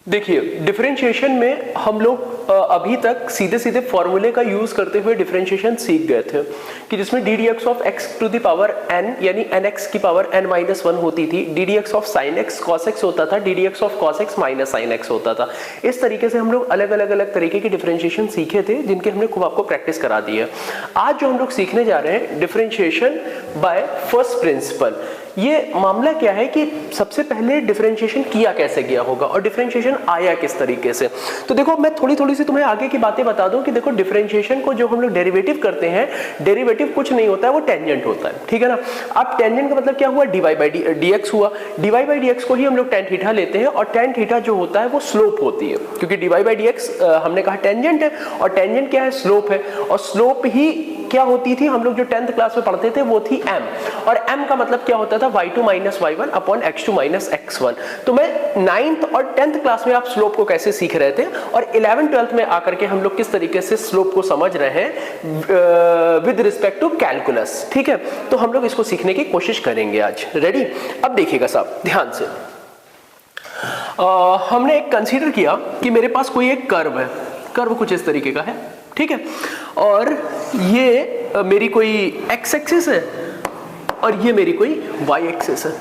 देखिए डिफरेंशिएशन में हम लोग अभी तक सीधे सीधे फॉर्मूले का यूज करते हुए डिफरेंशिएशन सीख गए थे कि जिसमें D D X of X to the power n यानी एन एक्स की पावर n माइनस 1 होती थी, D D X of sine X cos X होता था, D D X of cos X minus sine X होता था। इस तरीके से हम लोग अलग अलग तरीके की डिफरेंशिएशन सीखे थे जिनके हमने खूब आपको प्रैक्टिस करा दी है। आज जो हम लोग सीखने जा रहे हैं डिफरेंशिएशन बाय फर्स्ट प्रिंसिपल, ये मामला क्या है कि सबसे पहले डिफरेंशिएशन किया कैसे गया होगा और डिफरेंशिएशन आया किस तरीके से। तो देखो मैं थोड़ी सी तुम्हें आगे की बातें बता दूं कि देखो डिफरेंशिएशन को जो हम लोग डेरिवेटिव करते हैं, डेरिवेटिव कुछ नहीं होता है, वो टेंजेंट होता है, ठीक है ना। अब टेंजेंट का मतलब क्या हुआ, D Y by D X हुआ। D Y by D X को ही हम लोग टेन थीटा लेते हैं और टेन थीटा जो होता है वो स्लोप होती है, क्योंकि D Y by D X हमने कहा टेंजेंट है और टेंजेंट क्या है, स्लोप है। और स्लोप ही क्या होती थी, हम लोग जो 10th क्लास में पढ़ते थे वो थी m, और m का मतलब क्या होता था, y2 minus y1 upon x2 minus x1। तो मैं 9th और 10th क्लास में आप स्लोप को कैसे सीख रहे थे और 11th 12th में आकर के हम लोग किस तरीके से स्लोप को समझ रहे हैं विद रिस्पेक्ट टू कैलकुलस, ठीक है। तो हम लोग इसको सीखने की कोशिश करेंगे आज। रेडी? अब देखिएगा साहब ध्यान से, हमने एक कंसीडर किया कि मेरे पास कोई एक कर्व है, कर्व कुछ इस तरीके का है, ठीक है, और ये मेरी कोई x एक्सिस है और ये मेरी कोई y एक्सिस है।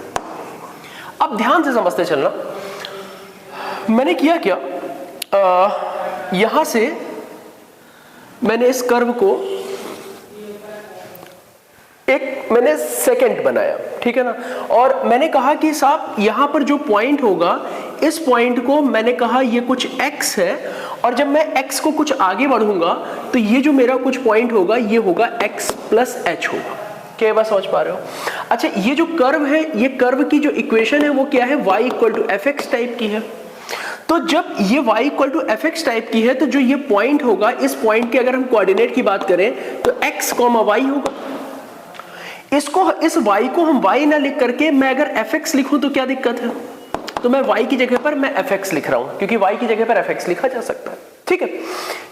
अब ध्यान से समझते चलना, मैंने किया क्या, यहां से मैंने इस कर्व को एक मैंने सेकंड बनाया, ठीक है ना, और मैंने कहा कि साहब यहां पर जो पॉइंट होगा, इस पॉइंट को मैंने कहा ये कुछ x है, और जब मैं x को कुछ आगे बढ़ूंगा तो ये जो मेरा कुछ पॉइंट होगा ये होगा x प्लस h होगा। क्या बात समझ पा रहे हो? अच्छा, ये जो कर्व है, ये कर्व की जो इक्वेशन है वो क्या है, y equal to F X type की है। तो जब ये y equal to F X type की है तो जो ये पॉइंट होगा, इस पॉइंट के अगर हम कोऑर्डिनेट की बात करें तो x, y होगा। इसको, इस y को हम y ना लिख करके मैं अगर fx लिखूं तो क्या दिक्कत है, तो मैं y की जगह पर मैं fx लिख रहा हूं, क्योंकि y की जगह पर fx लिखा जा सकता है, ठीक है।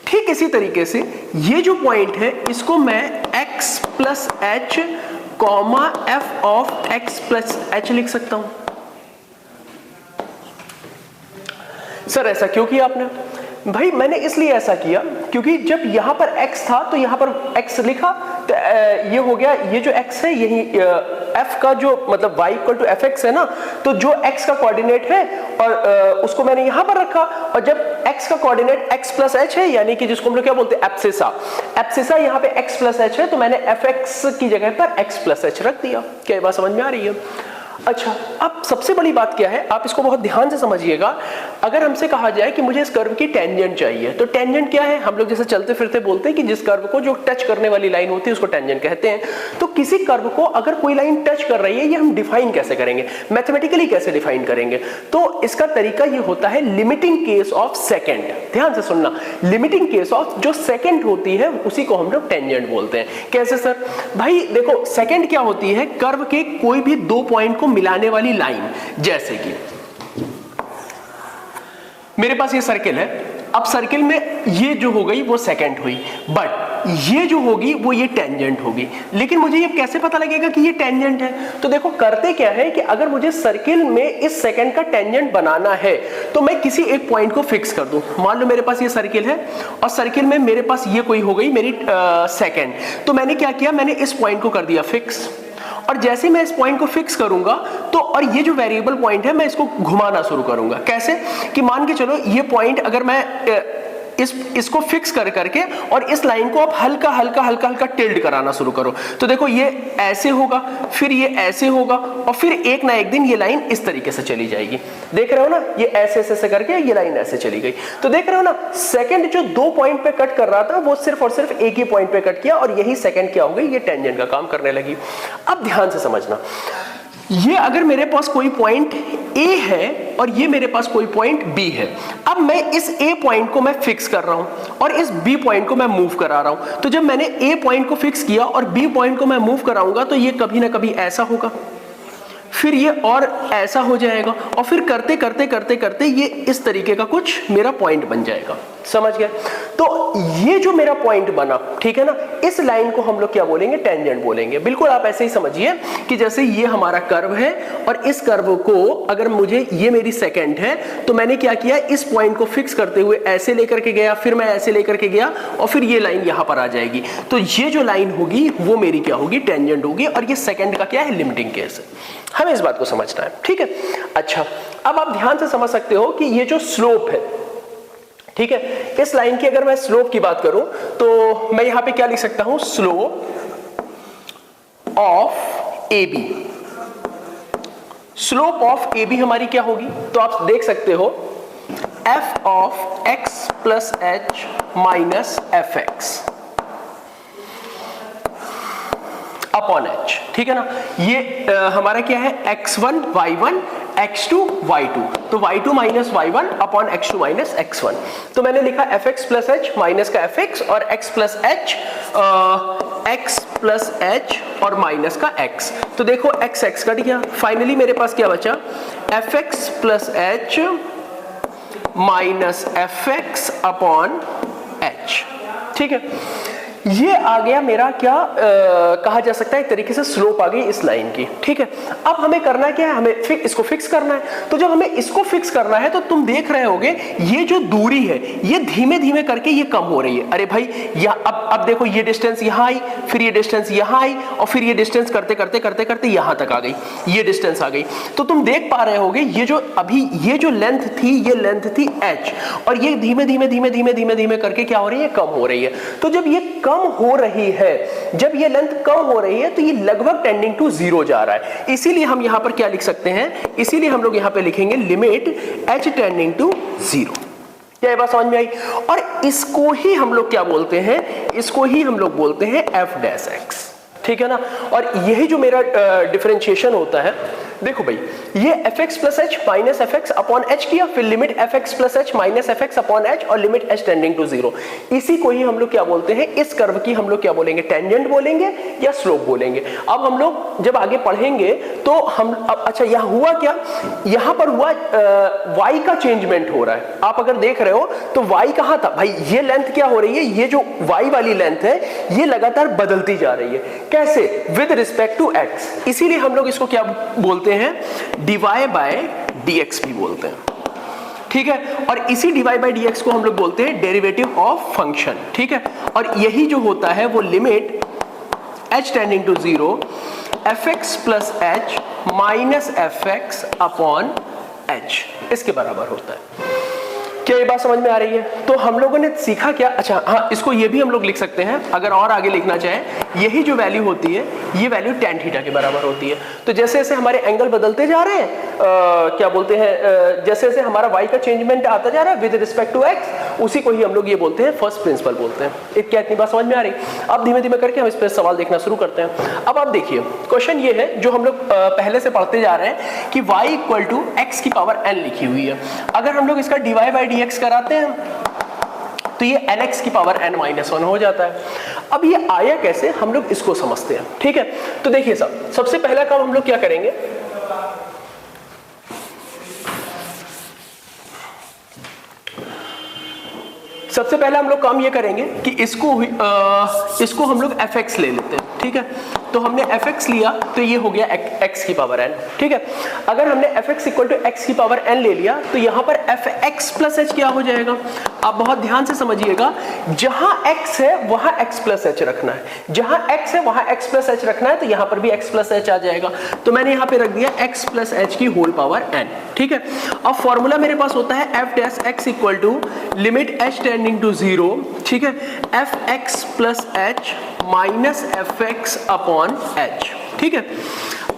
ठीक इसी तरीके से ये जो पॉइंट है इसको मैं x plus h comma f of x plus h लिख सकता हूं। सर ऐसा क्यों किया आपने? भाई मैंने इसलिए ऐसा किया क्योंकि जब यहां पर x था तो यहां पर x लिखा, तो ये हो गया, ये जो x है यही f का जो मतलब y equal to F X है ना, तो जो x का कोऑर्डिनेट है और उसको मैंने यहां पर रखा, और जब x का कोऑर्डिनेट x प्लस h है, यानी कि जिसको हम लोग क्या बोलते हैं एब्सिसा, एब्सिसा यहां पे x प्लस h है, तो मैंने fx की जगह पर x प्लस h रख दिया। क्या बात समझ में आ रही है? अच्छा, अब सबसे बड़ी बात क्या है, आप इसको बहुत ध्यान से समझिएगा। अगर हमसे कहा जाए कि मुझे इस कर्व की टेंजेंट चाहिए, तो टेंजेंट क्या है, हम लोग जैसे चलते फिरते बोलते हैं कि जिस कर्व को जो टच करने वाली लाइन होती है उसको टेंजेंट कहते हैं। तो किसी कर्व को अगर कोई लाइन टच कर रही है, ये हम डिफाइन कैसे करेंगे, मैथमेटिकली कैसे डिफाइन करेंगे? तो इसका तरीका ये होता है लिमिटिंग केस ऑफ सेकेंड। ध्यान से सुनना, लिमिटिंग केस ऑफ जो सेकेंड होती है उसी को हम लोग टेंजेंट बोलते हैं। कैसे सर? भाई देखो, सेकेंड क्या होती है, कर्व के कोई भी दो पॉइंट को मिलाने वाली लाइन। जैसे कि मेरे पास ये सर्किल है, अब सर्किल में ये जो हो गई वो सेकंड हुई, बट ये जो होगी वो ये टेंजेंट होगी। लेकिन मुझे ये कैसे पता लगेगा कि ये टेंजेंट है? तो देखो करते क्या है कि अगर मुझे सर्किल में इस सेकंड का टेंजेंट बनाना है तो मैं किसी एक पॉइंट को फिक्स कर दूं। मान लो मेरे पास ये सर्किल है और सर्किल में मेरे पास ये कोई हो गई मेरी सेकंड, तो मैंने क्या किया, मैंने इस पॉइंट को कर दिया फिक्स, और जैसे मैं इस पॉइंट को फिक्स करूंगा तो और ये जो वेरिएबल पॉइंट है मैं इसको घुमाना शुरू करूंगा। कैसे कि मान के चलो ये पॉइंट अगर मैं इसको फिक्स कर करके और इस लाइन को आप हल्का हल्का टिल्ट कराना शुरू करो, तो देखो ये ऐसे होगा, फिर ये ऐसे होगा, और फिर एक ना एक दिन ये लाइन इस तरीके से चली जाएगी। देख रहे हो ना, ये ऐसे करके ये लाइन ऐसे चली गई। तो देख रहे हो ना, सेकंड जो दो पॉइंट पे कट कर रहा था वो सिर्फ और सिर्फ एक ही पॉइंट पे कट किया, और यही सेकंड क्या हो गई, ये टेंजेंट का काम करने लगी। अब ध्यान से समझना, ये अगर मेरे पास कोई पॉइंट A है और ये मेरे पास कोई पॉइंट B है, अब मैं इस A पॉइंट को मैं फिक्स कर रहा हूं और इस B पॉइंट को मैं मूव करा रहा हूं। तो जब मैंने A पॉइंट को फिक्स किया और B पॉइंट को मैं मूव कराऊंगा तो ये कभी ना कभी ऐसा होगा, फिर ये और ऐसा हो जाएगा, और फिर करते करते ये इस तरीके का कुछ मेरा पॉइंट बन जाएगा। समझ गए? तो तो ये जो मेरा पॉइंट बना, ठीक है ना, इस लाइन को हम लोग क्या बोलेंगे, टेंजेंट बोलेंगे। बिल्कुल आप ऐसे ही समझिए कि जैसे ये हमारा कर्व है और इस कर्व को अगर मुझे, ये मेरी सेकंड है, तो मैंने क्या किया, इस पॉइंट को फिक्स करते हुए ऐसे लेकर के गया, फिर मैं ऐसे लेकर के गया और फिर ये लाइन यहां पर आ जाएगी। तो ये जो लाइन होगी वो मेरी क्या होगी, टेंजेंट होगी। और ये सेकंड का क्या है, लिमिटिंग केस है। हमें इस बात को समझना है, ठीक है। अच्छा, अब आप ध्यान से समझ सकते हो कि ये जो स्लोप है, ठीक है, इस लाइन की अगर मैं स्लोप की बात करूं तो मैं यहां पे क्या लिख सकता हूं, slope of A B. Slope of A B हमारी क्या होगी, तो आप देख सकते हो F of X plus H minus F X upon H, ठीक है ना। ये हमारा क्या है, x1 y1 x2 y2, तो y2 minus y1 upon x2 minus x1। तो मैंने लिखा fx प्लस एच माइनस का fx और x plus H, x plus H और माइनस का x। तो देखो x x कट गया, फाइनली मेरे पास क्या बचा, fx plus H minus fx upon H, ठीक है। ये आ गया मेरा क्या कहा जा सकता है, एक तरीके से स्लोप आ गई इस लाइन की, ठीक है। अब हमें करना क्या है, हमें इसको फिक्स करना है। तो जब हमें इसको फिक्स करना है तो तुम देख रहे होगे ये जो दूरी है ये धीमे धीमे करके ये कम हो रही है। अरे भाई, अब देखो ये डिस्टेंस यहाँ आई, फिर ये डिस्टेंस यहाँ आई और फिर ये डिस्टेंस करते करते करते करते यहाँ तक आ गई, ये डिस्टेंस आ गई। तो तुम देख पा रहे होगे ये जो अभी ये जो लेंथ थी, ये लेंथ थी h, और ये धीमे धीमे धीमे धीमे धीमे धीमे करके क्या हो रही है, कम हो रही है। तो जब ये कम हो रही है, जब ये लेंथ कम हो रही है तो ये लगभग टेंडिंग टू जीरो जा रहा है। इसीलिए हम यहां पर क्या लिख सकते हैं, इसीलिए हम लोग यहां पे लिखेंगे limit h tending to zero. क्या ये बात समझ में आई? और इसको ही हम लोग क्या बोलते हैं, इसको ही हम लोग बोलते हैं f डैश x, ठीक है ना। और यही जो मेरा डिफरेंशिएशन होता है, देखो भाई, ये fx plus H minus F X upon H किया, फिर limit fx plus H minus F X upon H और limit h tending to zero. इसी को ही हम लोग क्या बोलते हैं, इस कर्व की हम लोग क्या बोलेंगे, टेंजेंट बोलेंगे या स्लोप बोलेंगे। अब हम लोग जब आगे पढ़ेंगे तो हम अच्छा, यहां हुआ क्या, यहां पर हुआ y का चेंजमेंट हो रहा है। आप अगर देख रहे हो तो y कहां था भाई, ये लेंथ क्या हो रही है, ये जो y वाली लेंथ है ये लगातार बदलती जा रही है। कैसे, विद रिस्पेक्ट टू x। इसीलिए हम लोग इसको क्या बोलते हैं, dy बाय dx भी बोलते हैं, ठीक है। और इसी dy बाय dx को हम लोग बोलते हैं डेरिवेटिव ऑफ फंक्शन, ठीक है। और यही जो होता है वो limit h tending to zero fx plus H minus F X upon H, इसके बराबर होता है। क्या ये बात समझ में आ रही है? तो हम लोगों ने सीखा क्या, अच्छा हाँ, इसको ये भी हम लोग लिख सकते हैं, अगर और आगे लिखना चाहें, यही जो वैल्यू होती है ये वैल्यू tan थीटा के बराबर होती है। तो जैसे जैसे हमारे एंगल बदलते जा रहे हैं, क्या बोलते हैं, जैसे जैसे हमारा y का चेंजमेंट आता जा रहा है विद रिस्पेक्ट टू x, उसी को ही हम लोग ये बोलते हैं फर्स्ट प्रिंसिपल बोलते हैं। क्या इतनी बात समझ में आ रही? अब धीमे धीमे करके हम इस पर सवाल देखना शुरू करते हैं। अब आप देखिए, क्वेश्चन ये है जो हम लोग पहले से पढ़ते जा रहे हैं कि y इक्वल टू एक्स की पावर n लिखी हुई है। अगर हम लोग इसका dy बाई dx कराते हैं तो ये nx की पावर n माइनस 1 हो जाता है। अब ये आया कैसे, हम लोग इसको समझते हैं, ठीक है। तो देखिए साहब, सबसे पहला काम हम लोग क्या करेंगे, सबसे पहले हम लोग काम ये करेंगे कि इसको हम लोग fx ले लेते हैं, ठीक है। तो हमने fx लिया तो ये हो गया x की पावर n, ठीक है। अगर हमने fx इक्वल टू x की पावर n ले लिया तो यहां पर fx प्लस h क्या हो जाएगा। आप बहुत ध्यान से समझिएगा, जहां x है वहां x प्लस h रखना है, जहां x है वहां x प्लस h रखना है, तो यहां पर भी x प्लस h आ जाएगा। तो मैंने यहां पे रख दिया x प्लस h की होल पावर n, ठीक है। अब फॉर्मूला मेरे पास होता है f dash x equal to limit h tending to zero, ठीक है, fx plus h minus fx upon h, ठीक है।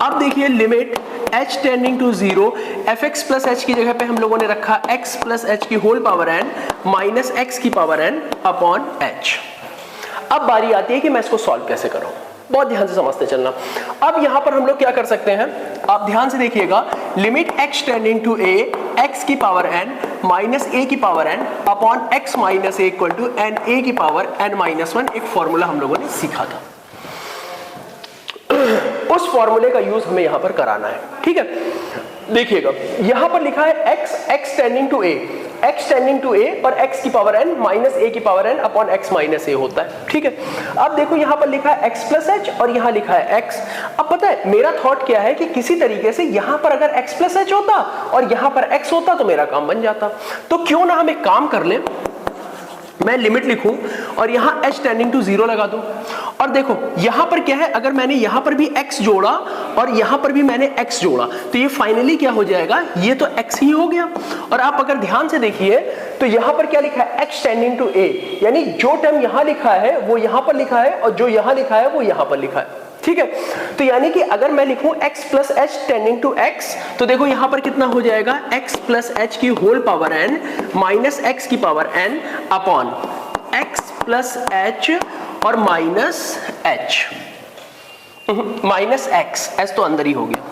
अब देखिए limit h tending to zero, fx plus h की जगह पे हम लोगों ने रखा x प्लस h की whole power n minus x की पावर n अपॉन h। अब बारी आती है कि मैं इसको सॉल्व कैसे करूं, बहुत ध्यान से समझते चलना। अब यहां पर हम लोग क्या कर सकते हैं, आप ध्यान से देखिएगा, limit x tending to a x की पावर n माइनस a की power n upon x minus a equal to n a की पावर n माइनस 1, एक फॉर्मूला हम लोगों ने सीखा था। उस फॉर्मूले का यूज हमें यहां पर कराना है, ठीक है। देखिएगा यहां पर लिखा है x tending to a, x tending to a और x की पावर n माइनस a की power n upon x minus a होता है, ठीक है। अब देखो यहां पर लिखा है x प्लस h और यहां लिखा है x। अब पता है मेरा थॉट क्या है कि किसी तरीके से यहां पर अगर x प्लस h होता और यहां पर x होता तो मेरा काम बन जाता। तो क्यों ना हम एक काम कर लें, मैं लिमिट लिखूं और यहां h टेंडिंग टू 0 लगा दूं। और देखो यहां पर क्या है, अगर मैंने यहां पर भी x जोड़ा और यहां पर भी मैंने x जोड़ा तो ये फाइनली क्या हो जाएगा, ये तो x ही हो गया। और आप अगर ध्यान से देखिए तो यहां पर क्या लिखा है, x टेंडिंग टू a, यानी जो टर्म यहां लिखा है वो यहां पर लिखा है और जो यहां लिखा है वो यहां पर लिखा है, ठीक है। तो यानी कि अगर मैं लिखूं x plus H tending to x तो देखो यहां पर कितना हो जाएगा, x प्लस एच की whole power n minus x की power n upon x plus H और minus h minus x, s तो अंदर ही हो गया।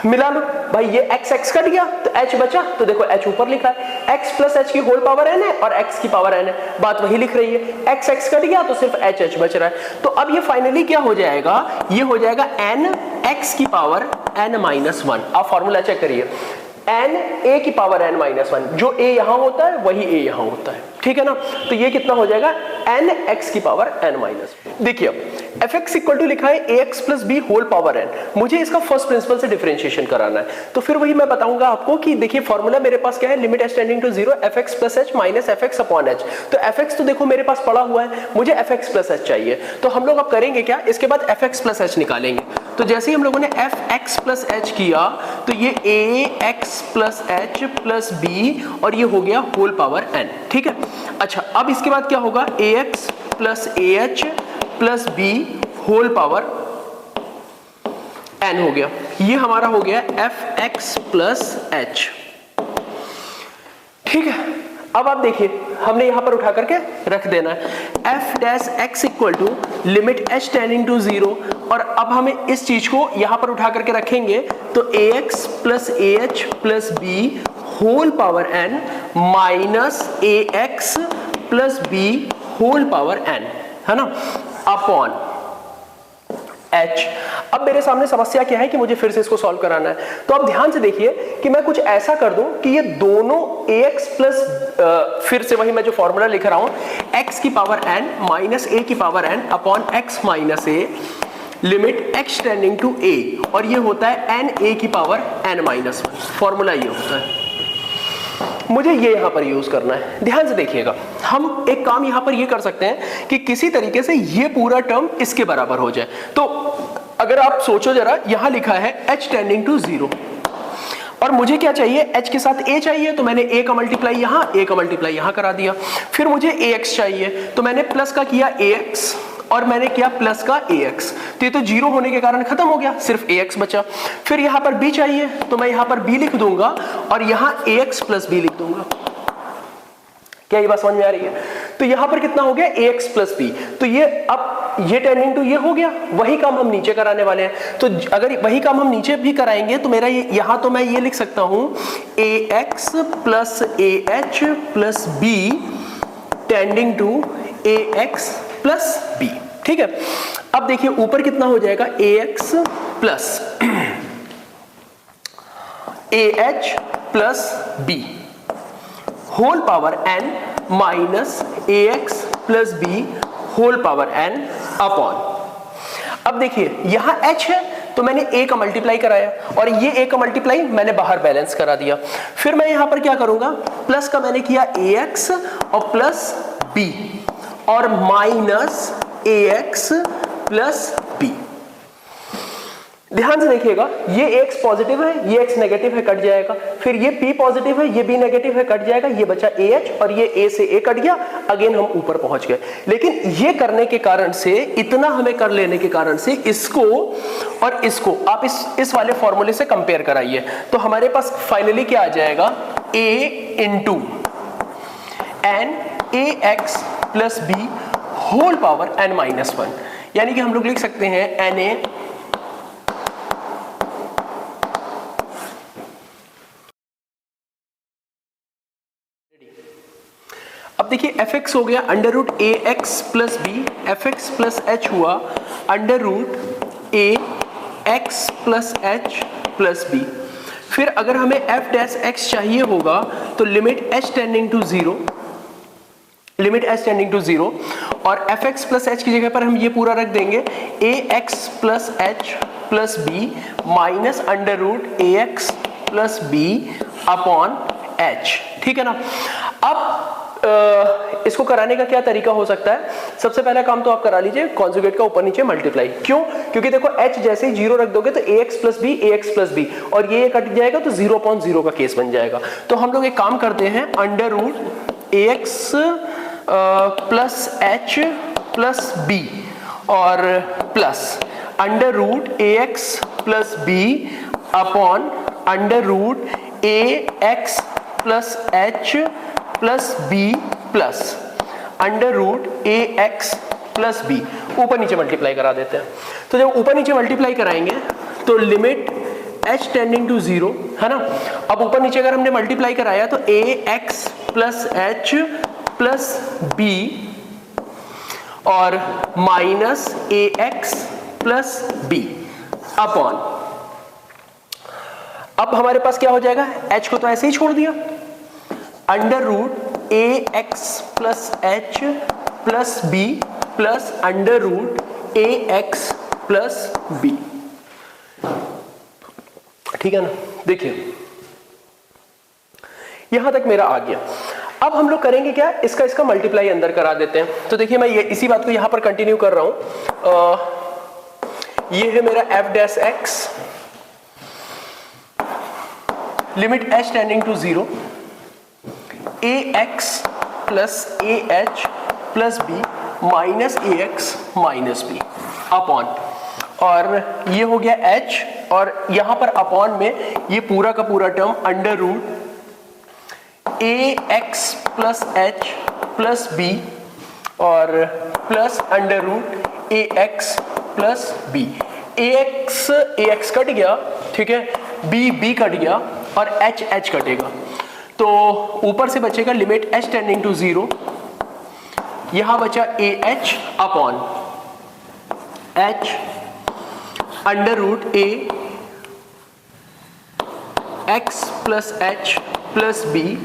मिला लो भाई, ये x x कट गया तो h बचा, तो देखो h ऊपर लिखा है, x प्लस एच की होल पावर n है और x की पावर n है, बात वही लिख रही है। x x कट गया तो सिर्फ h h बच रहा है। तो अब ये फाइनली क्या हो जाएगा, ये हो जाएगा n x की पावर n माइनस 1। आप फॉर्मूला चेक करिए, n a की पावर n माइनस 1, जो a यहां होता है वही a यहां होता है, ठीक है ना। तो ये कितना हो जाएगा, n x की पावर n माइनस। देखिए f x इक्वल टू लिखा है ax plus B whole power n, मुझे इसका फर्स्ट प्रिंसिपल से डिफरेंशिएशन कराना है। तो फिर वही मैं बताऊंगा आपको कि देखिए फॉर्मूला मेरे पास क्या है, limit h tending to 0 F X plus H minus F X upon H. तो एफ एक्स तो देखो मेरे पास पड़ा हुआ है, मुझे एफ एक्स प्लस एच चाहिए। तो हम लोग अब करेंगे क्या, इसके बाद एफ एक्स प्लस एच निकालेंगे। तो जैसे ही हम लोगों ने एफ एक्स प्लस एच किया तो ये A X plus H plus B और ये हो गया होल पावर n, ठीक है। अच्छा अब इसके बाद क्या होगा, A X plus A H plus B whole power n हो गया। ये हमारा हो गया एफ एक्स प्लस एच, ठीक है। अब आप देखिए हमने यहां पर उठा करके रख देना है, F dash X equal to limit H tending to 0। और अब हमें इस चीज को यहां पर उठा करके रखेंगे तो A X plus A H plus B whole power n minus A X plus B whole power n, है ना, अपॉन h। अब मेरे सामने समस्या क्या है कि मुझे फिर से इसको सॉल्व कराना है। तो अब ध्यान से देखिए कि मैं कुछ ऐसा कर दूं कि ये दोनों ax प्लस फिर से वही मैं जो फॉर्मूला लिख रहा हूं, x की पावर n माइनस a की power n upon x minus a limit x tending to a, और ये होता है n a की पावर n माइनस 1। फॉर्मूला ये होता है, मुझे ये यहां पर यूज करना है। ध्यान से देखिएगा, हम एक काम यहां पर ये कर सकते हैं कि किसी तरीके से ये पूरा टर्म इसके बराबर हो जाए। तो अगर आप सोचो जरा, यहां लिखा है h टेंडिंग टू 0 और मुझे क्या चाहिए, h के साथ a चाहिए, तो मैंने a का मल्टीप्लाई यहां, a का मल्टीप्लाई यहां करा दिया। फिर मुझे ax चाहिए तो मैंने प्लस का किया ax और मैंने किया प्लस का ax, तो ये तो 0 होने के कारण खत्म हो गया, सिर्फ ax बचा। फिर यहां पर b चाहिए तो मैं यहां पर b लिख दूंगा और यहां ax प्लस b लिख दूंगा। क्या ये बात समझ में आ रही है? तो यहां पर कितना हो गया, ax प्लस b। तो ये अब ये टेंडिंग टू ये हो गया, वही काम हम नीचे कराने वाले हैं। तो अगर वही काम हम नीचे भी कराएंगे तो मेरा ये यहां तो मैं ये लिख सकता हूं ax plus ah plus b tending to ax plus b, ठीक है। अब देखिए ऊपर कितना हो जाएगा, ax plus ah plus b whole power n minus ax plus b whole power n upon. अब देखिए यहां h है तो मैंने a का मल्टीप्लाई कराया और ये a का मल्टीप्लाई मैंने बाहर बैलेंस करा दिया। फिर मैं यहां पर क्या करूंगा, प्लस का मैंने किया ax और प्लस b और माइनस ax प्लस b। ध्यान से देखिएगा, ये x पॉजिटिव है, ये x नेगेटिव है, कट जाएगा। फिर ये p पॉजिटिव है, ये b नेगेटिव है, कट जाएगा। ये बचा ah और ये a से a कट गया, अगेन हम ऊपर पहुंच गए। लेकिन ये करने के कारण से, इतना हमें कर लेने के कारण से इसको और इसको आप इस वाले फॉर्मूले से कंपेयर कराइए तो हमारे पास फाइनली क्या आ जाएगा, a into n ax plus b whole power n minus 1, यानी कि हम लोग लिख सकते हैं na अब देखिए एफ एक्स हो गया under root A X plus B, F X plus H हुआ under root A X plus H plus B. फिर अगर हमें एफ डैश एक्स चाहिए होगा तो limit H tending to zero, limit H tending to zero, और F X plus H की जगह पर हम ये पूरा रख देंगे A X plus H plus B minus under root A X plus B upon H. ठीक है ना। अब इसको कराने का क्या तरीका हो सकता है? सबसे पहला काम तो आप करा लीजिए कॉन्जुगेट का ऊपर नीचे मल्टीप्लाई। क्यों? क्योंकि देखो h जैसे ही जीरो रख दोगे तो ax plus B ax plus B, और ये कट जाएगा तो 0/0 का केस बन जाएगा। तो हम लोग एक काम करते हैं, under root ax plus H plus B और plus under root ax plus B upon under root ax plus H plus B plus under root A X plus B, ऊपर नीचे मल्टीप्लाई करा देते हैं। तो जब ऊपर नीचे मल्टीप्लाई कराएंगे तो limit h tending to zero है ना। अब ऊपर नीचे अगर हमने मल्टीप्लाई कराया तो A X plus H plus B और minus A X plus B upon, अब हमारे पास क्या हो जाएगा, h को तो ऐसे ही छोड़ दिया, under root A X plus H plus B plus under root A X plus B. ठीक है ना। देखिए यहां तक मेरा आ गया। अब हम लोग करेंगे क्या, इसका मल्टीप्लाई अंदर करा देते हैं। तो देखिए मैं ये इसी बात को यहां पर कंटिन्यू कर रहा हूं। ये है मेरा F dash X, limit H tending to zero, A X plus A H plus B minus A X minus B upon, और ये हो गया h, और यहां पर अपॉन में ये पूरा का पूरा term under root A X plus H plus B और plus under root A X plus B. A X cut गया, ठीक है, बी कट गया और h कटेगा, तो ऊपर से बचेगा limit h tending to zero, यहां बचा A H upon h under root A X plus H plus B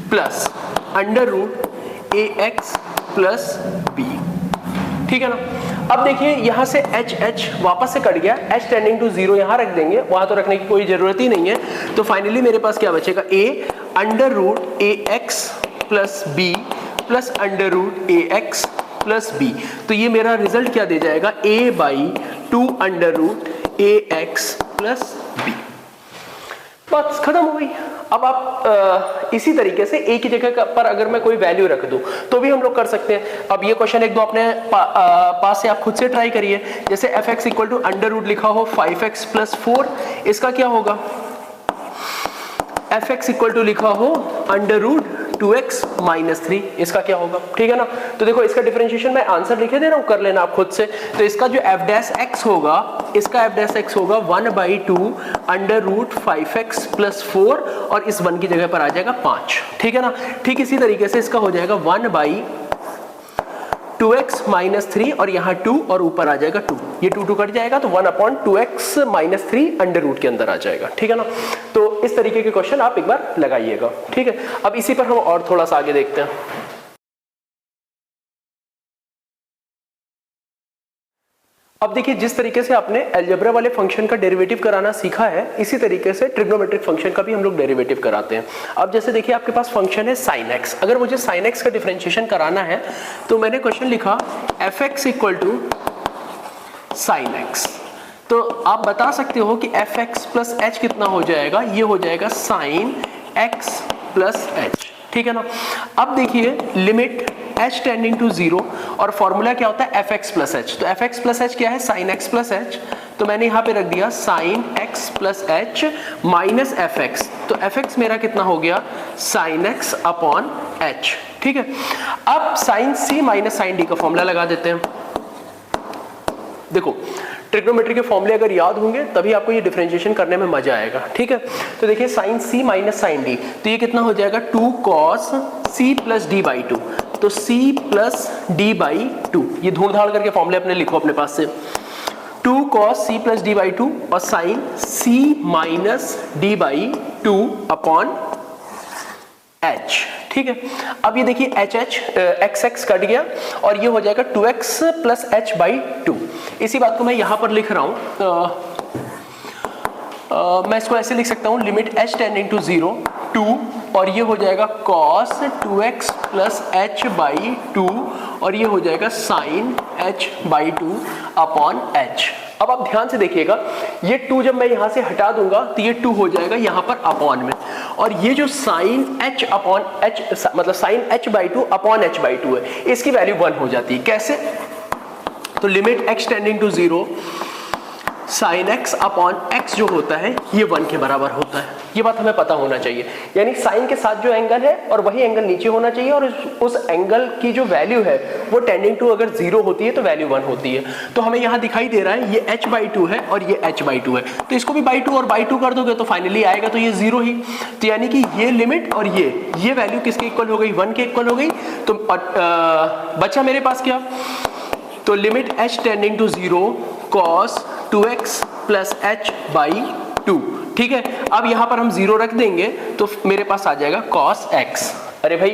plus under root A X plus B. ठीक है ना। अब देखिए यहां से h वापस से कट गया, h टेंडिंग टू जीरो यहां रख देंगे, वहां तो रखने की कोई जरूरत ही नहीं है। तो फाइनली मेरे पास क्या बचेगा, a under root A X plus B plus under root A X plus B. तो ये मेरा रिजल्ट क्या दे जाएगा, a/2 under root A X plus B. बात खत्म हो गई। अब आप इसी तरीके से a की जगह पर अगर मैं कोई वैल्यू रख दूं तो भी हम लोग कर सकते हैं। अब ये क्वेश्चन एक दो अपने पास से आप खुद से ट्राई करिए। जैसे F X equal to under root लिखा हो 5x प्लस 4, इसका क्या होगा, एफ एक्स इक्वल टू लिखा हो अंडर रूट 2x माइनस 3, इसका क्या होगा। ठीक है ना। तो देखो इसका डिफरेंशिएशन मैं आंसर लिखे दे रहा हूं, कर लेना आप खुद से। तो इसका जो एफ डैश एक्स होगा, इसका एफ डैश एक्स होगा 1/2 अंडर रूट 5x प्लस 4 और इस 1 की जगह पर आ जाएगा 5। ठीक है ना। ठीक इसी तरीके से इसका हो जाएगा 1/2x माइनस 3 और यहाँ 2 और ऊपर आ जाएगा 2, ये 2 कट जाएगा तो 1/2x माइनस 3 अंडर रूट के अंदर आ जाएगा। ठीक है ना। तो इस तरीके के क्वेश्चन आप एक बार लगाइएगा। ठीक है। अब इसी पर हम और थोड़ा सा आगे देखते हैं। अब देखिए जिस तरीके से आपने अलजेब्रा वाले फंक्शन का डेरिवेटिव कराना सीखा है, इसी तरीके से ट्रिग्नोमेट्रिक फंक्शन का भी हम लोग डेरिवेटिव कराते हैं। अब जैसे देखिए आपके पास फंक्शन है sin x, अगर मुझे sin x का डिफरेंशिएशन कराना है तो मैंने क्वेश्चन लिखा F X equal to sin x। तो आप बता सकते हो कि एफ एक्स प्लस एच कितना हो जाएगा, ये हो जाएगा sin x प्लस एच। ठीक है ना। अब देखिए limit h tending to zero और फॉर्मूला क्या होता है, एफ एक्स प्लस एच। तो एफ एक्स प्लस एच क्या है, साइन एक्स प्लस एच। तो मैंने यहाँ पे रख दिया sign X plus H minus F X. तो एफ एक्स मेरा कितना हो गया, साइन एक्स अपॉन एच। ठीक है। अब साइन सी माइनस साइन डी का फॉर्मूला लगा देते हैं। देखो ट्रिग्नोमेट्री के फॉर्मूले अगर याद होंगे तभी आपको ये डिफरेंशिएशन करने में मजा आएगा। ठीक है। तो देखिए साइन सी माइनस साइन डी, तो ये कितना हो जाएगा 2 cos c plus D by 2। तो c प्लस डी बाई 2, ये धूल धाड़ करके फॉर्मूले अपने लिखो अपने पास से। 2 cos c plus D by two और sine c minus D by two upon h। ठीक है, अब ये देखिए एच एक्स एक्स कट गया और ये हो जाएगा 2x plus H by to. इसी बात को मैं यहां पर लिख रहा हूं, मैं इसको ऐसे लिख सकता हूं, लिमिट h टेंडिंग टू 0 2 और ये हो जाएगा cos 2x plus H by two और ये हो जाएगा sine h by two upon h। अब आप ध्यान से देखिएगा, ये 2 जब मैं यहां से हटा दूंगा तो ये 2 हो जाएगा यहां पर अपॉन में, और ये जो साइन h अपॉन h मतलब sine h by two upon h by two है, इसकी वैल्यू 1 हो जाती है। कैसे? तो limit x tending to 0 sine x upon x जो होता है ये 1 के बराबर होता है। ये बात हमें पता होना चाहिए, यानी साइन के साथ जो एंगल है और वही एंगल नीचे होना चाहिए, और उस एंगल की जो वैल्यू है वो टेंडिंग टू अगर 0 होती है तो वैल्यू 1 होती है। तो हमें यहाँ दिखाई दे रहा है ये h बाई टू है और ये h बाई टू है, तो इसको भी बाई टू और बाई टू कर दोगे तो फाइनली आएगा तो ये 0 ही। तो यानी कि ये लिमिट और ये वैल्यू किसके इक्वल हो गई? 1 के इक्वल हो गई। तो बचा मेरे पास क्या? तो limit h tending to 0 cos 2x plus H by two. ठीक है, अब यहां पर हम 0 रख देंगे तो मेरे पास आ जाएगा cos x। अरे भाई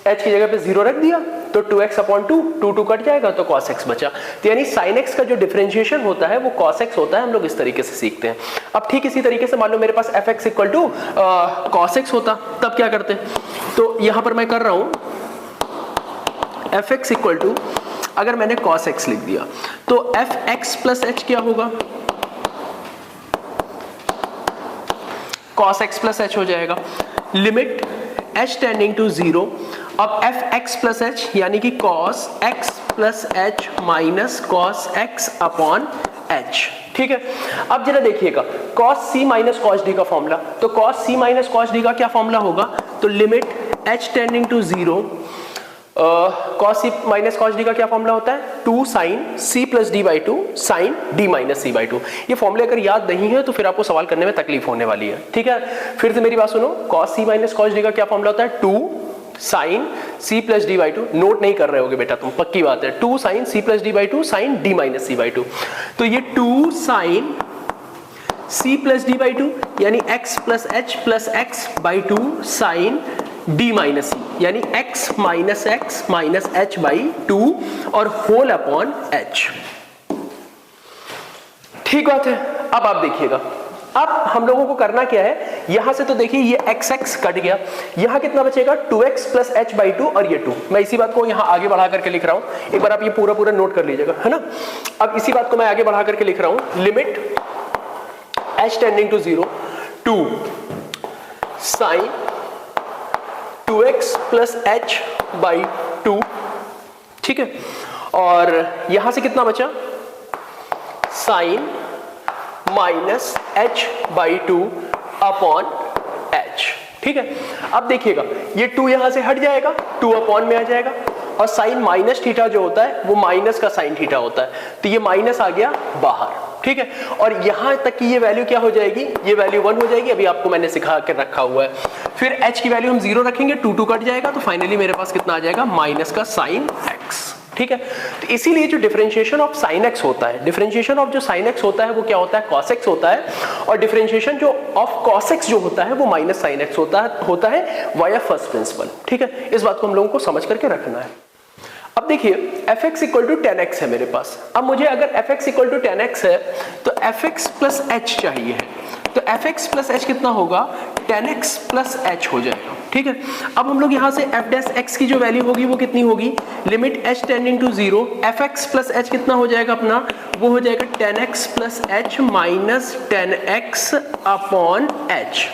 h की जगह पे 0 रख दिया तो 2x अपॉन 2 कट जाएगा तो cos x बचा। तो यानी sin x का जो डिफरेंशिएशन होता है वो cos x होता है। हम लोग इस तरीके से सीखते हैं। अब ठीक इसी तरीके से मान लो मेरे पास fx equal to cos x होता, तब क्या करते? तो यहां पर मैं कर रहा हूं fx इक्वल टू, अगर मैंने cos x लिख दिया तो fx प्लस h क्या होगा? cos x प्लस h हो जाएगा। लिमिट h टेंडिंग टू 0, अब fx प्लस h यानी कि cos x plus h minus cos x upon h। ठीक है, अब जरा देखिएगा cos c minus cos d का फॉर्मूला, तो cos c minus cos d का क्या फॉर्मूला होगा? तो limit h tending to 0 cos c minus cos d का क्या फॉर्मूला होता है? 2 sine c plus D by two sine d minus c by two. ये फॉर्मूले अगर याद नहीं है तो फिर आपको सवाल करने में तकलीफ होने वाली है। ठीक है, फिर से मेरी बात सुनो, cos c minus cos d का क्या फॉर्मूला होता है? 2 sine c plus D by two. Note नहीं कर रहे होगे बेटा तुम, पक्की बात है। 2 sine c plus D by two sine d minus c by two. तो ये 2 sine c plus D by two यानी x plus h plus x by two sine d minus C यानी x minus h by two और whole upon h। ठीक बात है। अब आप देखिएगा, अब हम लोगों को करना क्या है, यहां से तो देखिए ये x कट गया, यहां कितना बचेगा? 2x plus H by two और ये 2। मैं इसी बात को यहां आगे बढ़ा करके लिख रहा हूं, एक बार आप ये पूरा नोट कर लीजिएगा, है ना। अब इसी बात को मैं आगे बढ़ा करके लिख रहा हूं, limit h tending to 0 2 sine 2x plus H by two. ठीक है, और यहां से कितना बचा? Sine minus h by two upon h। ठीक है, अब देखिएगा ये 2 यहां से हट जाएगा, 2 अपॉन में आ जाएगा, और साइन माइनस थीटा जो होता है वो माइनस का साइन थीटा होता है, तो ये माइनस आ गया बाहर। ठीक है, और यहां तक की ये वैल्यू क्या हो जाएगी? ये वैल्यू 1 हो जाएगी। अभी आपको मैंने सिखा के रखा हुआ है। फिर h की वैल्यू हम 0 रखेंगे, 2 कट जाएगा, तो फाइनली मेरे पास कितना आ जाएगा? माइनस का साइन x। ठीक है, तो इसीलिए जो डिफरेंशिएशन ऑफ साइन x होता है, डिफरेंशिएशन ऑफ जो साइन x होता है वो क्या होता है? cos x होता है, और डिफरेंशिएशन जो ऑफ cos x जो होता है वो माइनस साइन x होता है वाया फर्स्ट प्रिंसिपल। ठीक है, इस बात को हम लोगों को समझ करके रखना है। अब देखिए fx इक्वल टू 10x है मेरे पास। अब मुझे अगर fx इक्वल टू 10x है तो fx प्लस h चाहिए है, तो fx प्लस h कितना होगा? 10x प्लस h हो जाएगा। ठीक है, अब हम लोग यहाँ से f डैश x की जो वैल्यू होगी वो कितनी होगी? Limit h tending to 0 fx plus h कितना हो जाएगा अपना? वो हो जाएगा 10x plus h minus 10x upon h।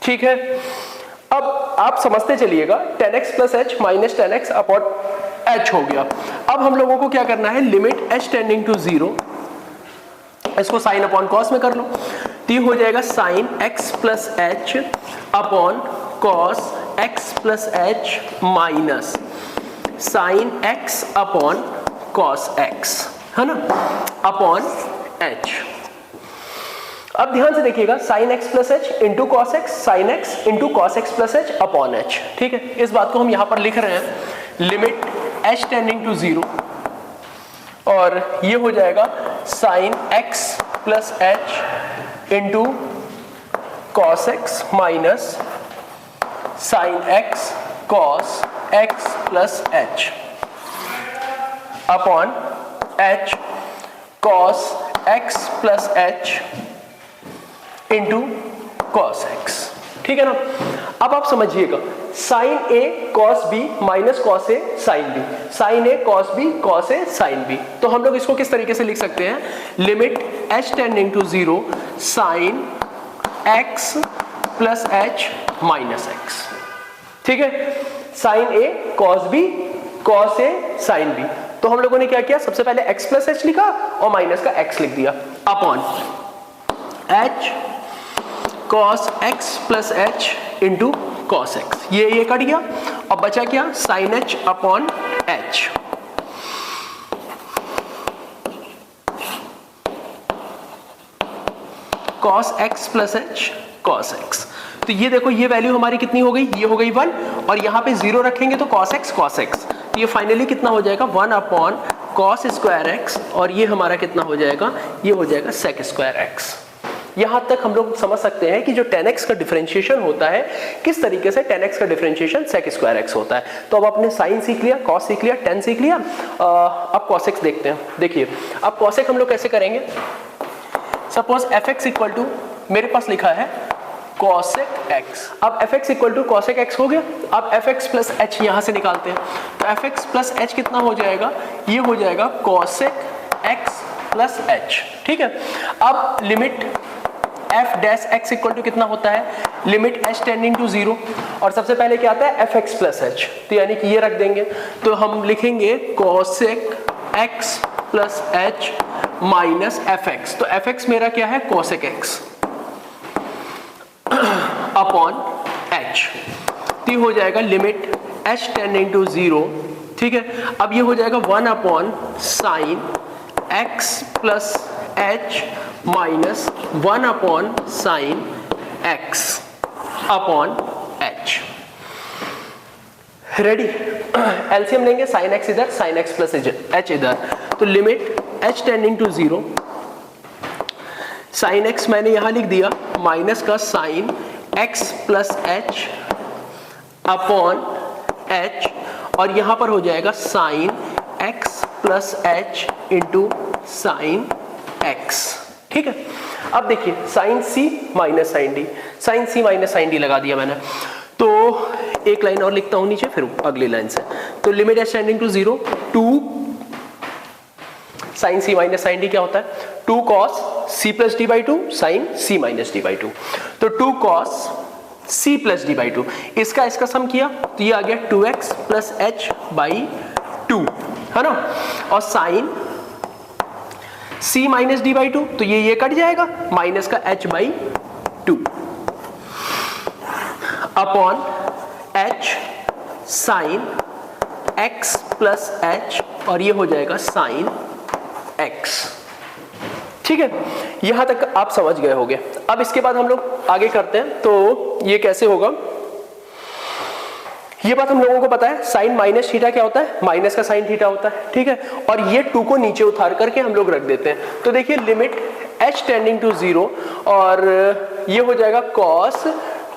ठीक है, अब आप समझते चलिएगा 10x plus h minus 10x upon h हो गया। अब हम लोगों को क्या करना है? लिमिट h टेंडिंग टू 0, इसको साइन अपॉन कॉस में कर लो, तो ये हो जाएगा sine x plus h upon cos x plus h minus sine x upon cos x, है ना, अपॉन h। अब ध्यान से देखिएगा, sine x plus h into cos x, sine x into cos x plus h upon h। ठीक है, इस बात को हम यहां पर लिख रहे हैं, लिमिट h टेंडिंग टू 0, और ये हो जाएगा sign X plus H into cos X minus sine X cos x plus H upon H cos x plus H into cos x. ठीक है ना। अब आप समझिएगा, sign A cos B minus cos A sine B, sign A cos B cos A sine B. तो हम लोग इसको किस तरीके से लिख सकते हैं, limit H tending to zero sine X plus H minus X. ठीक है, sine A cos B cos A sine B. तो हम लोगों ने क्या किया, सबसे पहले x प्लस एच लिखा और माइनस का x लिख दिया upon h cos x plus H into cos X. ये कट गया और बचा क्या, sine h upon H. cos x plus H cos x। तो ये देखो, ये वैल्यू हमारी कितनी हो गई, ये हो गई 1 और यहाँ पे 0 रखेंगे तो cos x। तो ये फाइनली कितना हो जाएगा, 1 अपॉन cos स्क्वायर x और ये हमारा कितना हो जाएगा, ये हो जाएगा sec स्क्वायर x। यहां तक हम लोग समझ सकते हैं कि जो tan x का डिफरेंशिएशन होता है, किस तरीके से tan x का डिफरेंशिएशन sec स्क्वायर x होता है। तो अब आपने sin सीख लिया, cos सीख लिया, tan सीख लिया। अब cos x देखते हैं। देखिए, अब cos x हम लोग कैसे करेंगे, सपोज fx इक्वल टू, मेरे पास लिखा है cosec x। अब fx equal to cosec x हो गया। अब fx प्लस h यहां से निकालते हैं, तो fx प्लस h कितना हो जाएगा, ये हो जाएगा cosec x प्लस h। ठीक है, अब limit f dash x equal to कितना होता है, लिमिट h टेंडिंग टू 0 और सबसे पहले क्या आता है, fx प्लस h। तो यानी कि ये रख देंगे, तो हम लिखेंगे cosec x plus h minus fx। तो fx मेरा क्या है, cosec x अपॉन h। तो हो जाएगा लिमिट h टेंडिंग टू 0। ठीक है, अब ये हो जाएगा 1 upon sine x plus h minus 1 upon sine x upon h। Ready, LCM लेंगे, साइन x इधर, साइन x प्लस h इधर। तो limit h tending to 0, sine x मैंने यहां लिख दिया माइनस का sine x plus h upon h और यहां पर हो जाएगा sine x plus h into sine x। ठीक है, अब देखिए sine c minus sine d, sine c minus sine d लगा दिया मैंने। तो एक लाइन और लिखता हूं नीचे, फिर अगली लाइन से। तो limit h tending to 0 2 sine c minus sine d क्या होता है, 2 cos c plus D by 2 sine c minus D by 2। तो 2 cos c plus D by 2, इसका सम किया तो ये आ गया 2x प्लस h बाई 2, है ना। और sine c minus D by 2, तो ये कट जाएगा, माइनस का h by 2 upon h sine x plus h और ये हो जाएगा साइन x। ठीक है, यहां तक आप समझ गए होंगे। अब इसके बाद हम लोग आगे करते हैं। तो ये कैसे होगा, ये बात हम लोगों को पता है, साइन माइनस थीटा क्या होता है, माइनस का साइन थीटा होता है। ठीक है, और ये 2 को नीचे उतार करके हम लोग रख देते हैं। तो देखिए लिमिट h टेंडिंग टू 0 और ये हो जाएगा cos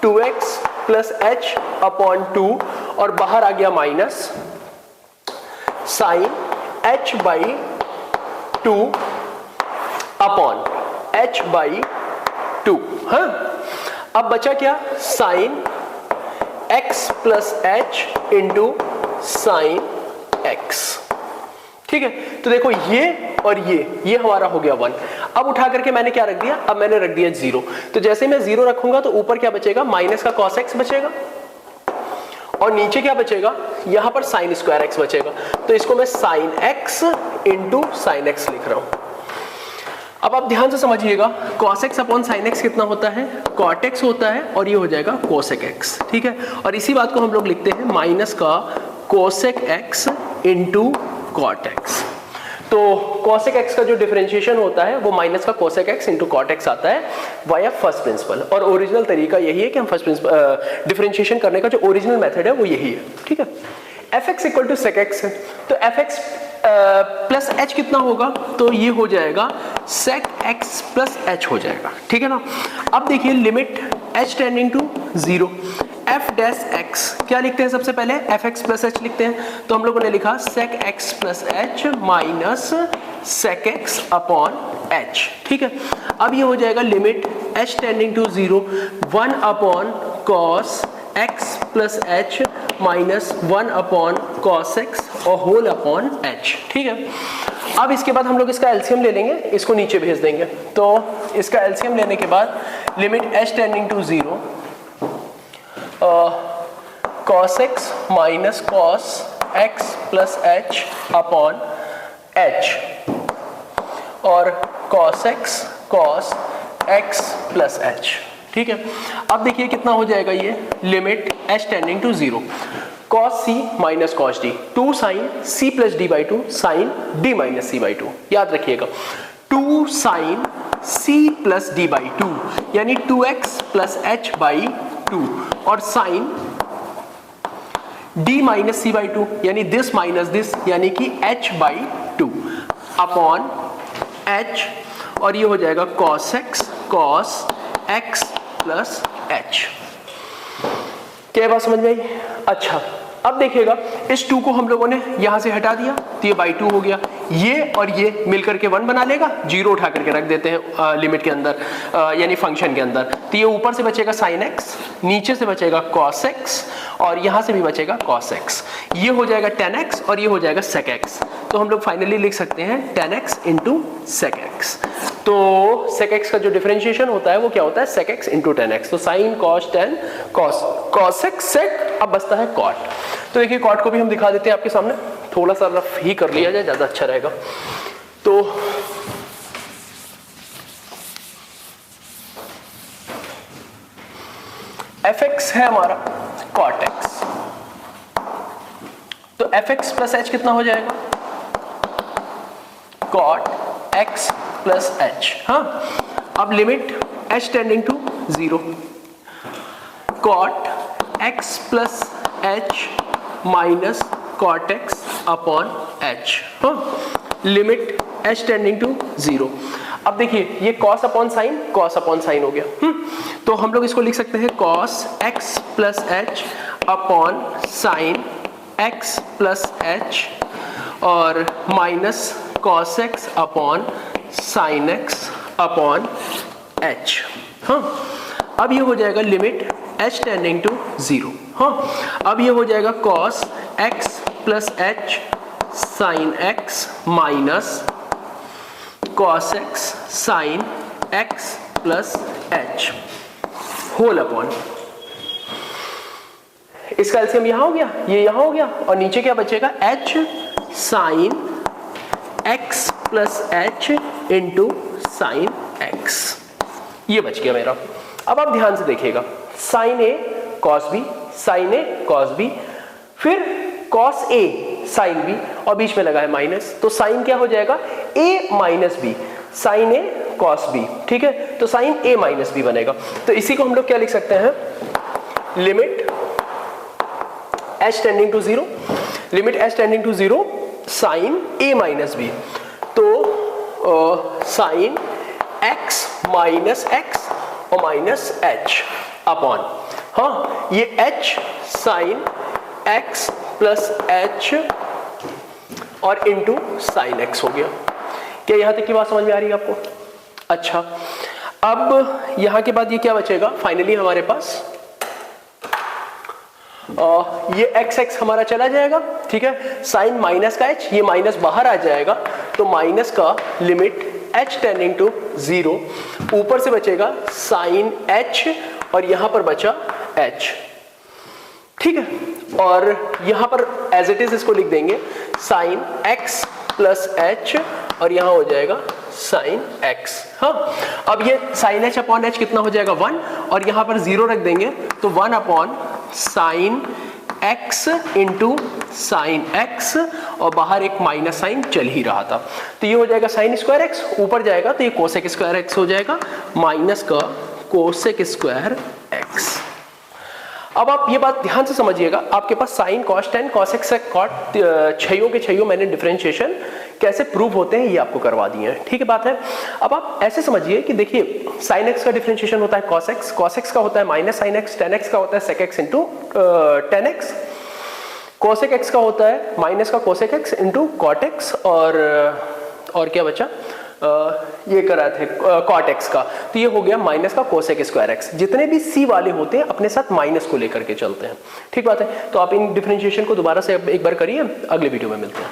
2x plus h upon 2 और बाहर आ गया minus sine h by 2 upon h by 2। हाँ, अब बचा क्या, sine x plus h into sine x। ठीक है, तो देखो ये और ये हमारा हो गया 1। अब उठा करके मैंने क्या रख दिया, अब मैंने रख दिया 0। तो जैसे मैं 0 रखूंगा तो ऊपर क्या बचेगा, माइनस का cos x बचेगा और नीचे क्या बचेगा, यहां पर साइन स्क्वायर x बचेगा। तो इसको मैं sine x into sine x लिख रहा हूं। अब आप ध्यान से समझिएगा, cos x upon sine x कितना होता है, cot x होता है और ये हो जाएगा cosec x। ठीक है, और इसी बात को हम लोग लिखते हैं माइनस का cosec x into cot x। तो cosec x का जो डिफरेंशिएशन होता है वो माइनस का cosec x into cot x आता है वाया फर्स्ट प्रिंसिपल। और ओरिजिनल तरीका यही है कि हम फर्स्ट प्रिंसिपल डिफरेंशिएशन करने का जो ओरिजिनल मेथड है वो यही है। ठीक है, fx equal to sec x है, तो fx प्लस एच कितना होगा, तो ये हो जाएगा sec x प्लस एच हो जाएगा, ठीक है ना। अब देखिए limit h tending to 0 f dash x क्या लिखते हैं, सबसे पहले fx प्लस एच लिखते हैं, तो हम लोगों ने लिखा sec x plus H minus sec x upon h, ठीक है। अब ये हो जाएगा limit h tending to 0 1 upon cos x plus H minus 1 upon cos x और होल अपॉन h, ठीक है। अब इसके बाद हम लोग इसका एलसीएम ले लेंगे, इसको नीचे भेज देंगे, तो इसका एलसीएम लेने के बाद limit h tending to 0 cos x minus cos x plus h upon h और cos x cos x plus h, ठीक है। अब देखिए कितना हो जाएगा ये limit h tending to 0 cos c minus cos d 2 sin c plus d by 2 sin d minus c by 2, याद रखिएगा 2 sin c plus d by 2 यानी 2x प्लस h बाई 2 और sin d minus c by 2 यानी this minus this यानी कि h by 2 upon h और ये हो जाएगा cos x cos x plus h। क्या बात समझ में आई? अच्छा अब देखिएगा इस 2 को हम लोगों ने यहां से हटा दिया तो ये बाई 2 हो गया, ये और ये मिलकर के 1 बना लेगा, 0 उठा करके रख देते हैं लिमिट के अंदर यानी फंक्शन के अंदर, तो ये ऊपर से बचेगा sin x, नीचे से बचेगा cos x और यहां से भी बचेगा cos x, ये हो जाएगा tan x और ये हो जाएगा sec x, तो हम लोग फाइनली लिख सकते हैं tan x into sec x। तो sec x का जो डिफरेंशिएशन होता है वो क्या होता है sec x into tan x, तो sin cos tan cos x sec, अब बचता है cot। तो देखिए cot को भी हम दिखा देते हैं आपके सामने, थोड़ा सा रफ ही कर लिया जाए ज्यादा अच्छा रहेगा। तो fx है हमारा cot x, तो fx प्लस h कितना हो जाएगा cot x प्लस h। हाँ अब limit h tending to 0 cot x plus h minus cot x upon h, हाँ लिमिट h टेंडिंग टू 0। अब देखिए ये cos अपॉन साइन हो गया, तो हम लोग इसको लिख सकते हैं cos x plus h upon sine x plus h और minus cos x upon sine x upon h। हाँ अब ये हो जाएगा लिमिट h टेंडिंग टू 0। हाँ अब ये हो जाएगा cos x plus h sine x minus cos x sine x plus h whole upon, इसका एलसीएम यहां हो गया, ये यहां हो गया और नीचे क्या बचेगा h sine x plus h into sine x, ये बच गया मेरा। अब आप ध्यान से देखिएगा sine a cos b sine a cos b फिर cos a साइन b और बीच में लगा है माइनस, तो साइन क्या हो जाएगा a minus b sine a cos b, ठीक है, तो साइन a माइनस b बनेगा। तो इसी को हम लोग क्या लिख सकते हैं limit h tending to 0 limit h tending to 0 sine a minus b, तो साइन x माइनस x और माइनस h अपॉन, हाँ ये h sine x plus h और इंटू साइन x हो गया। क्या यहां तक की बात समझ में आ रही है आपको? अच्छा अब यहां के बाद ये क्या बचेगा फाइनली हमारे पास, ये x हमारा चला जाएगा, ठीक है, साइन माइनस का h ये माइनस बाहर आ जाएगा, तो माइनस का लिमिट h टेंडिंग टू 0 ऊपर से बचेगा साइन h और यहां पर बचा h, ठीक है, और यहां पर एज इट इज इसको लिख देंगे साइन x प्लस h और यहां हो जाएगा साइन x। हाँ अब ये साइन h अपॉन h कितना हो जाएगा 1 और यहां पर 0 रख देंगे तो 1 upon sine x into sine x और बाहर एक माइनस साइन चल ही रहा था, तो ये हो जाएगा साइन स्क्वायर x, ऊपर जाएगा तो ये कोसेक स्क्वायर x हो जाएगा माइनस का कोसेक स्क्वायर x। अब आप ये बात ध्यान से समझिएगा, आपके पास sine cos tan cos X cot छयों के छयों मैंने डिफरेंशिएशन कैसे प्रूव होते हैं ये आपको करवा दिए हैं, ठीक है बात है। अब आप ऐसे समझिए कि देखिए साइन एक्स का डिफरेंशिएशन होता है कॉस एक्स का होता है minus sine X, tan X का होता है sec X into tan X, cosec X का होता है माइनस का cosec X into cot X, और क्या बचा ये करा थे कॉट एक्स का, तो ये हो गया माइनस का कोसेक स्क्वायर एक्स। जितने भी सी वाले होते हैं अपने साथ माइनस को लेकर के चलते हैं, ठीक बात है। तो आप इन डिफरेंशिएशन को दोबारा से एक बार करिए, अगले वीडियो में मिलते हैं।